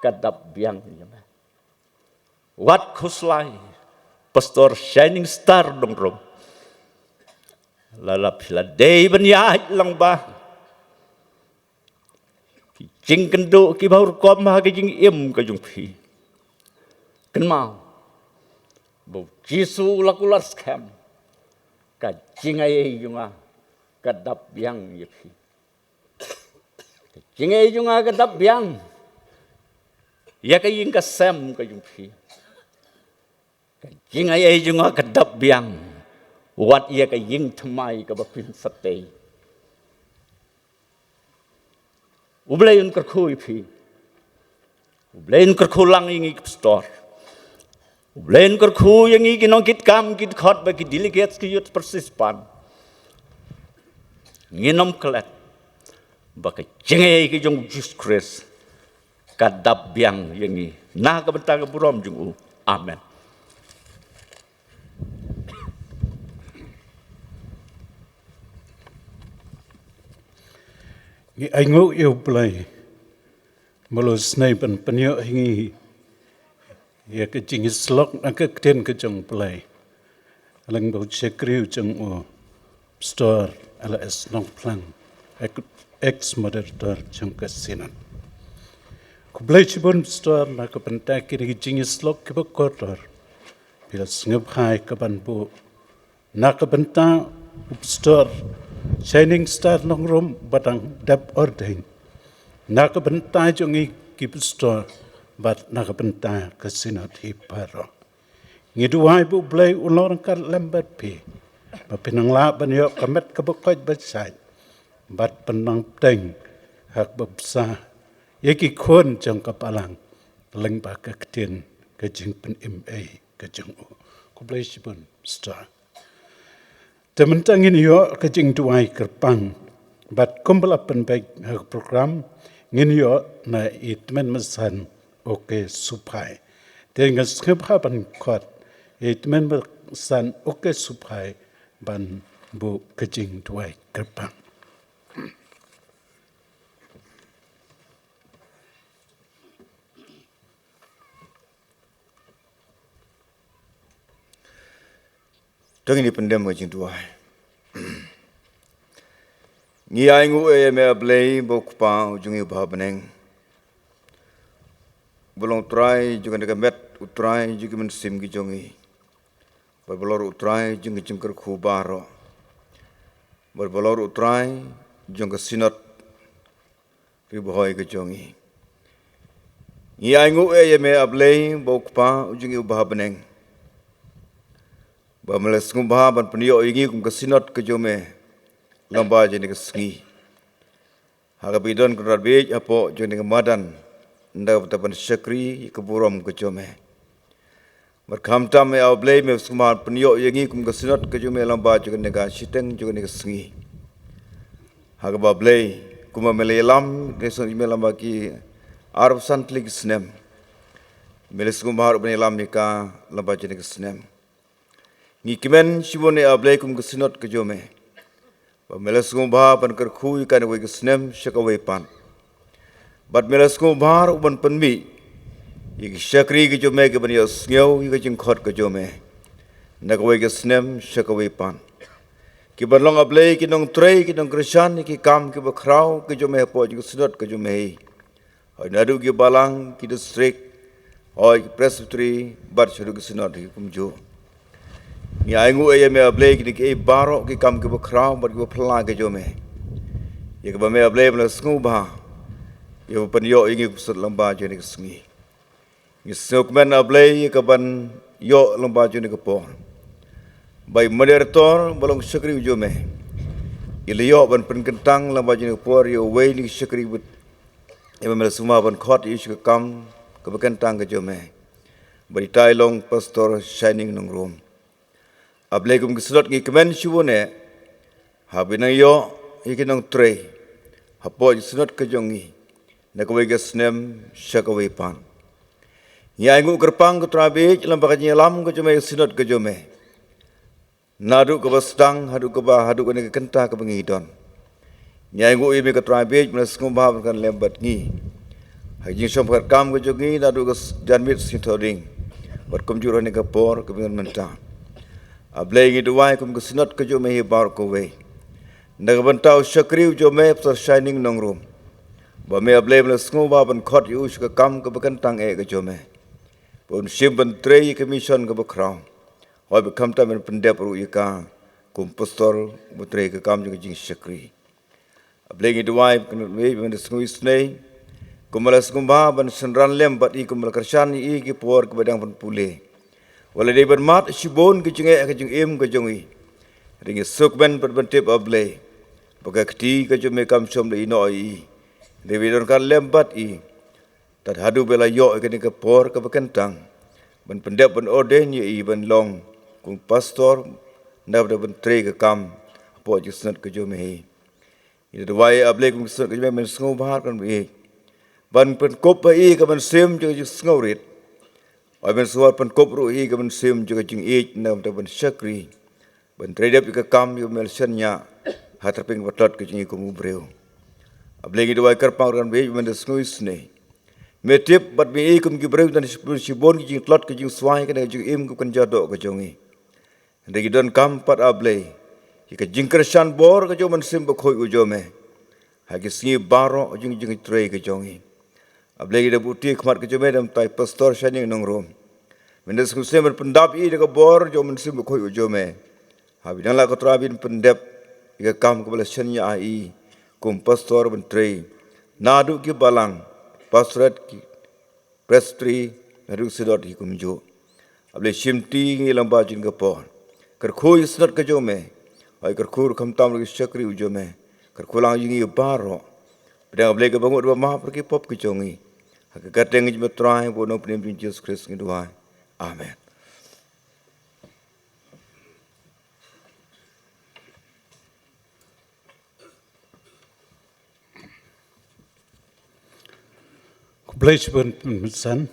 kadap biang junga. What kuslai? Pastor Shining Star dong rom. Lalap sila day banyaj lang ba? Kijing kendo kibaur kom ha kijing im kajung pi. Kenmau. Bau Jisu lakular scam. Kajingay junga kadap biang yepi. Kajingay junga kadap biang. Ya kaying kasem kajung pi. Kajingay junga kadap biang. Wat ya kaying temai kabapin satay. Ublayon kerkui pi. Ublayon kerkulang ingi store. Ublain kerku yang ini nongkit kam kit khot bagi delegates ke youth persispan. Nginom kelet. Bagi jengay ke jong Jesus Christ. Kadap biang yang ini. Nah kebentar ke burom jong. Amen. Ngi aingo yêu play. Malu snipen penyo hingi. Ya ke jingis lok na ke kten ke jong play. Alang bau cekriu jong o store ala es nong plan. Ex moderator jong ke sinan. Ku play cibon store na ke pentak kiri jingis lok ke bekotor. Bila sengep hai ke banbu. Na ke pentak store Shining Star nong rom batang dap ordeng. Na ke pentak jong i kip store. Bat nakabenta kasinat hiparo. Ngiduai bu blay ulor kar lembat pi. Bapinang laban yo kamet kabukoj batsay. Bat penang teng hak babsa. Yaki kon jang kapalang. Leng ba kaktin kajing pen MA kajing o. Kublay sibun star. Tementang ini yo kajing duai kerpang. Bat kumbalapan baik hak program. Ngini yo na itmen mesan. Oke supai. Dengan skepha ban kot. Itmen bersan oke supai ban bu kejing tuai kerpang. Tong ini pendem kejing tuai. Ngiai ngu me ablay bokpa ujungi bahabeneng. Bolong try juga dengan met utrai juga mensim gijongi. Berbolor utrai juga jengker kubaro. Berbolor utrai juga sinot ribohoi gijongi. Ia ingu me ablay bokpa ujungi ubah beneng. Bameles ngubah ban penio ingi kum kesinot kejome lamba jeni ke sengi. Haga bidon ke rabej apo jeni ke madan nda tapan syakri ke buram ke jome. Berkam tam me ablay me sumar penyo yengi kum ke sinot ke jome lamba jeni ke siteng jeni ke sengi. Haga bablay kuma melelam deson ime lamba ki arab santlik snem. Meles kumar bani lam nika lamba jeni ke snem. Ngi kimen shibone ablay kum ke sinot ke jome. Meles kumba pan kerkhui kan we ke snem shakawe pan. Bat meles kumbar uban penmi. Iki syakri ke jome ke bani asngeu iki jengkhot ke jome. Nakawe ke snem shakawe pan. Ki barlong ablay ki nong trei ki nong krishan ki kam ki bakrau ke jome po ke sinot ke jome. Hoi nadu ki balang ki district hoi ki presbytery bat shuru ke sinot ki kumjo. Ni aingu aya me ablay ki ke baro ki kam ki bakrau bat ki phala ke jome. Ye ke ba me ablay bla sngu ba. Ye pan yo ingi kusut lamba jeni ke sngi. Ni sok men ablay ke ban yo lamba jeni ke po. Bai moderator balong syakri jome. Ilio ban penkentang lamba jeni ke po yo we ni syakri but. Eba mel semua ban khot ish ke kam ke bekentang ke jome. Bari tai long pastor shining nong room. Ablay kum keselot ngi kemen shubone. Habina yo ikinong trei. Hapo keselot ke jongi. Nakaway ke snem syakaway pan. Ngi aingu kerpang ke trabej lamba ke nyelam ke jome keselot ke jome. Nadu ke basdang hadu ke ba hadu ke kenta ke bengidon. Nyai ngu imi ke trabej melas ngubah kan lembat ngi. Hajing som kat kam ke jongi nadu ke janmit sintoding. Bat kumjur ni ke por ke bengan mentah. Ablay ngi duwai kum ke sinot ke jome hi bar ko we. Naga bantau syakri jome pasal shining nong room. Ba me ablay melas ngubah ban khot yu ke kam ke bekentang ke jome. Pun sim ban trei ke mission ke bekrau. Hoi bekam ta men pendep ru ika kum pastor butrei ke kam jing syakri. Ablay ngi duwai kan we ben sngui snei kumalas kumba ban senran lem bat i kumal kershan i ki por ke badang pan pule. Wala dei ban mat shibon ke jinge ke jing em ke jongi. Ringi sok ben pat ban tip ablay. Baka kti ke jome kam som le ino i. Dewi don kan lem bat i. Tad hadu bela yo ke ni ke por ke bekentang. Ban pendep ban orden i ban long kum pastor ndab ban tre ke kam po jisnat ke jome hi. Itu wai ablay kum kesat ke jome men sngo bahar kan bi. Ban pen kop i ke ban sem je sngo rit. Oi ben suar pen kop ru i ke ban sem je jing i ndam ta ban syakri. Ban tre dep ke kam yo mel senya hatraping batot ke jing kum breu. Ablay itu wai kerpang kan bi men sngo isne. Metip bat bi kum ki breu dan sibon ki jing tlot ke jing swai ke jing im ku kan jado ke jongi. Ndegi don kam pat ablay. Jika jingkershan bor ke joman sim bekoi ujome. Hagi singi baro jing trei ke jongi. Ablay ida buti khmat ke jome dam tai pastor shining nong room. Mendes kusem pendap i de ke bor joman sim bekoi ujome. Habi dangla ke trabin pendep ika kam ke bala shanya ai kum pastor ben trei. Nadu ki balang pastorat ki presbytery nadu sidot hi kum jo. Ablay shimti ngi lamba jing ke por. Kerkhoi snot ke jome. Ai kerkhur kham tam lagi syakri ujome. Kerkhulang jingi baro. Pedang ablay ke bangut ba ma pergi pop ke jongi. Hak kateng jme trai bo no pnim Jesus Christ ngi duai. Amen. Kublai pun pesan.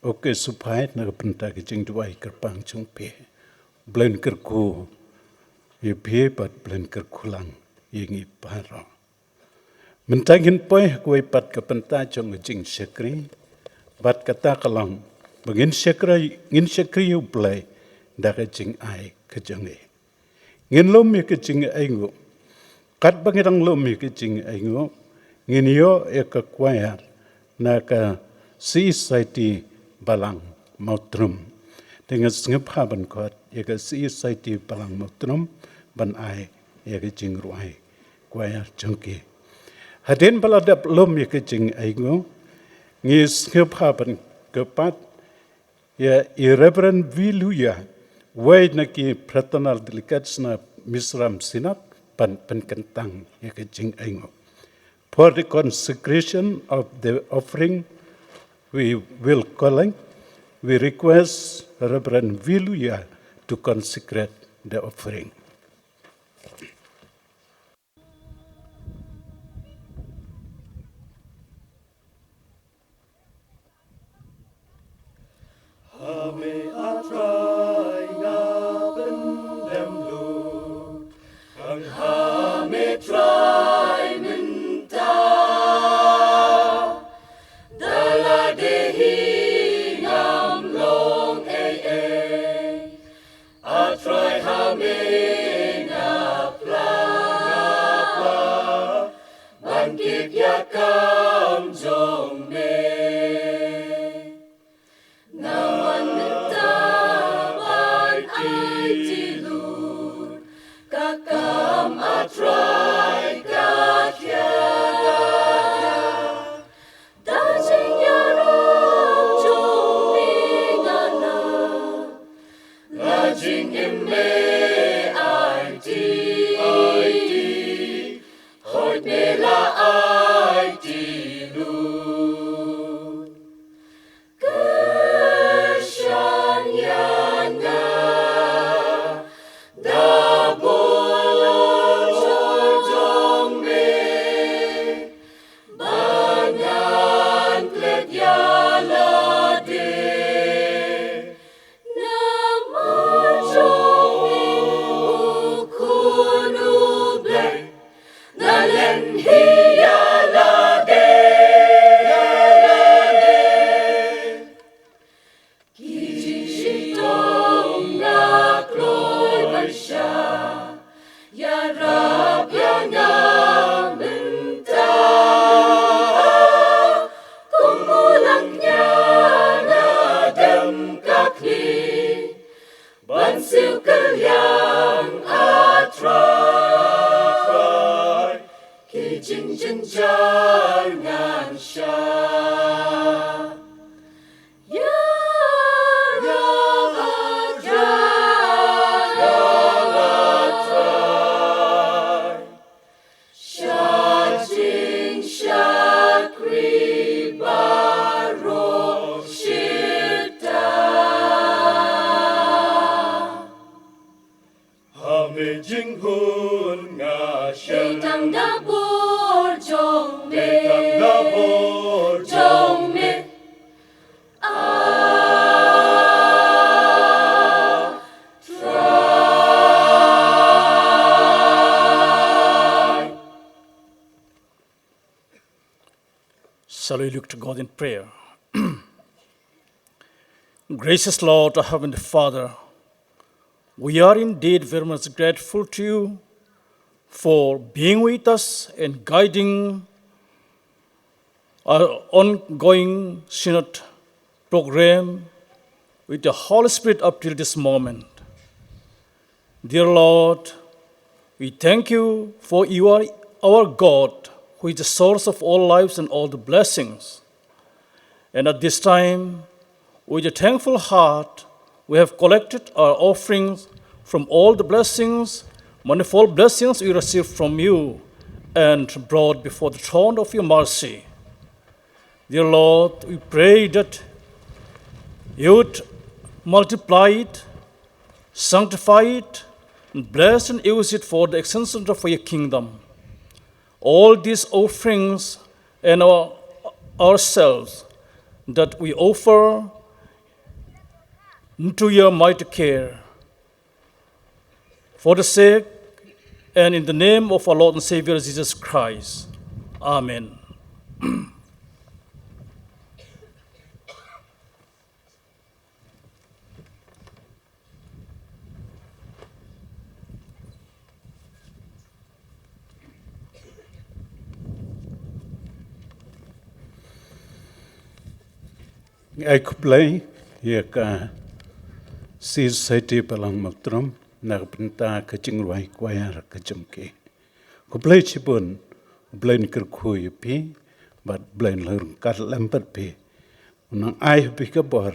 Oke supaya nak pentah ke jing duai kerpang chung pe. Blen kerku. Ye pie pat blen kerkulang yengi paro. Mentagin poi kuai pat ke pentah chung jing syakri. Bat kata kalang begin syakri yu blai dak jing ai ke jongi. Ngin lom ye ke jing ai ngo. Kat bangirang lom ye ke jing ai ngo. Ngin yo e ke kuayar na ka society balang mautrum. Dengan sengapa ban kot ye ke society balang mautrum ban ai ye ke jing ruai kuayar jongki. Hadin baladap lom ye ke jing ai ngo. Ngis ngepapan kepat ya irreverent viluya wai naki fraternal delegates na misram sinat pan kentang ya ke jing aingo. For the consecration of the offering we will collect, we request Reverend Viluya to consecrate the offering. Shall we look to God in prayer? Gracious Lord, our Heavenly Father, we are indeed very much grateful to you for being with us and guiding our ongoing synod program with the Holy Spirit up till this moment. Dear Lord, we thank you for you are our God, who is the source of all lives and all the blessings. And at this time, with a thankful heart, we have collected our offerings from all the blessings, manifold blessings we received from you, and brought before the throne of your mercy. Dear Lord, we pray that you would multiply it, sanctify it, and bless and use it for the extension of your kingdom. All these offerings and ourselves that we offer into your mighty care, for the sake and in the name of our Lord and Savior Jesus Christ. Amen. Ai kuplay ya ka si seti palang magtrom na penta kaching ruai kwaya kachumke. Kuplay chipun kuplay nikir kuy pi but blay lurung kat lempat pi. Unang ai pi kabor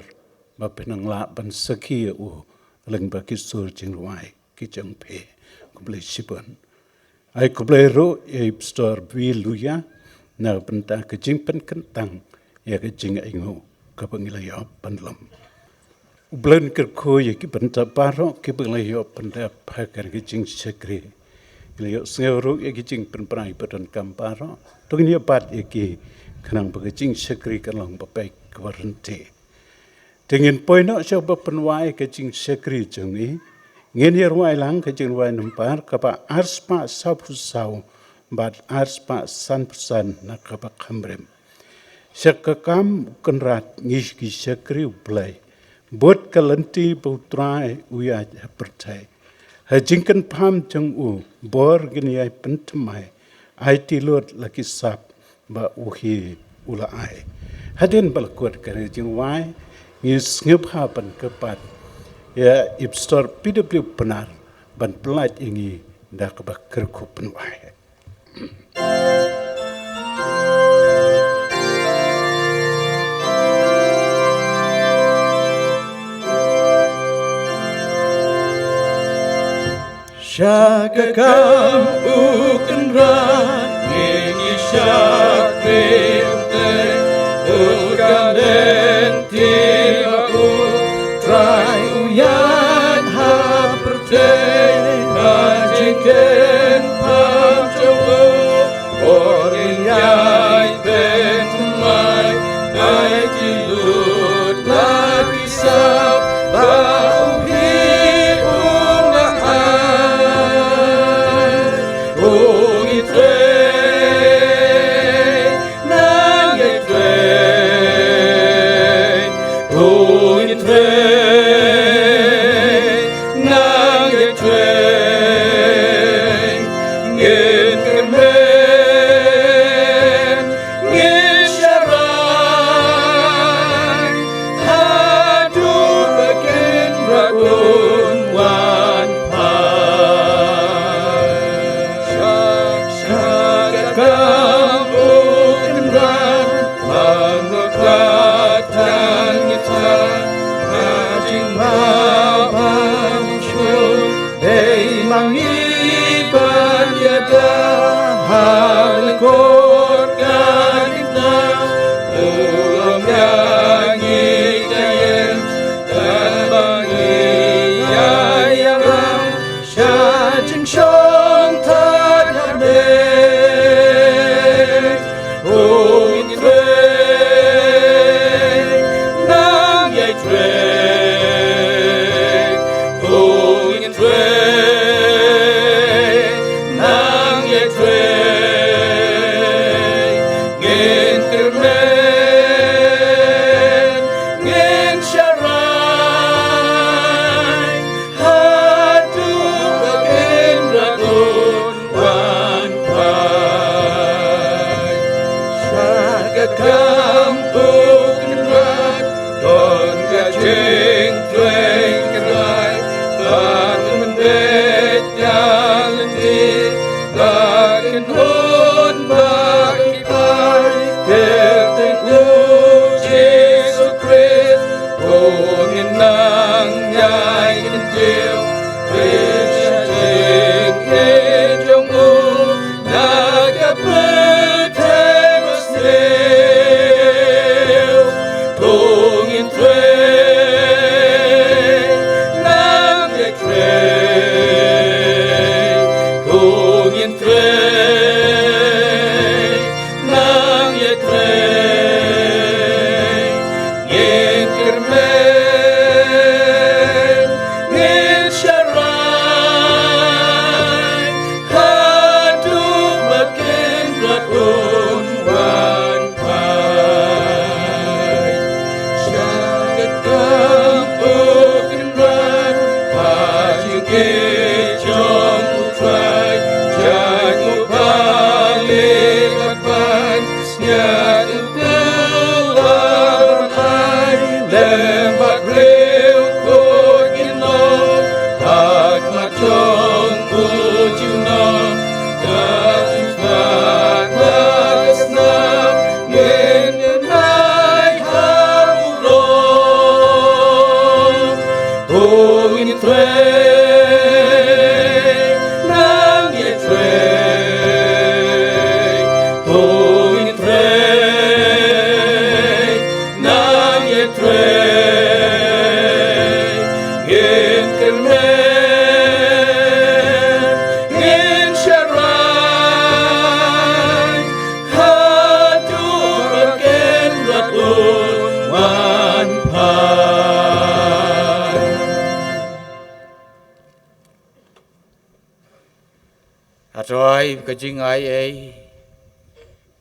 ba penang la ban saki u leng ba kisur ching ruai kichung pi kuplay chipun. Ai kublero e pstor biluya na benta kejing pen kentang ya kejing ingo kapangilaya panlam. Ublan kerko ya ki benta paro ki pangilaya penta pakan kejing sekre. Ilayo sengero ya kejing pen prai padan kamparo. Tungnya pat ya ki kanang kejing sekre kanlang papai kwarente. Dengan poino siapa penwai kejing sekre jengi ngin yerwai lang kejing wai nampar kapa arspa sapusau bat arspa sanpusan na kapa kamrem. Sekakam kenrat ngishki sekri uplay. Buat kalenti bautrai uya percay. Hajingkan pam jeng u bor gini ay pentemai. Ay tilot laki sap ba uhi ula ay. Hadin balakot kare jeng wai ngis ngephapan kepat. Ya ibstor PW benar ban pelat ingi dak bakar kupen wai. Syakakam bukan rat ngi syakrim te bukan denti aku try uyan haperte majiken pam coba orin yai bentumai ai tilut lagi sab bau Nang ye tre Utrai kajing ai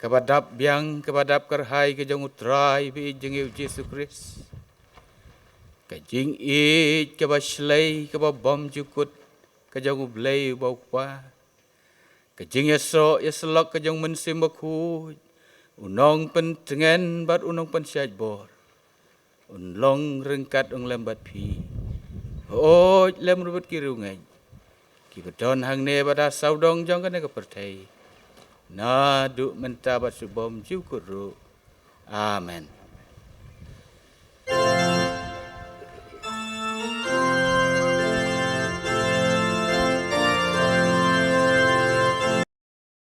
kabadap biang kabadap karhai kajong utrai bi jeng Yesus Kristus. Kajing it kabaslay kababom jukut kajong ublay bawpa. Kajing yaslok kajong mensim baku. Unong pentengen bat unong pensyaj bor. Unlong rengkat ung lembat pi. Oj lem rubut kirungai. Kibadon hang ne bada saudong jong kane kepertai. Na duk mentabat subom jukuru. Amen.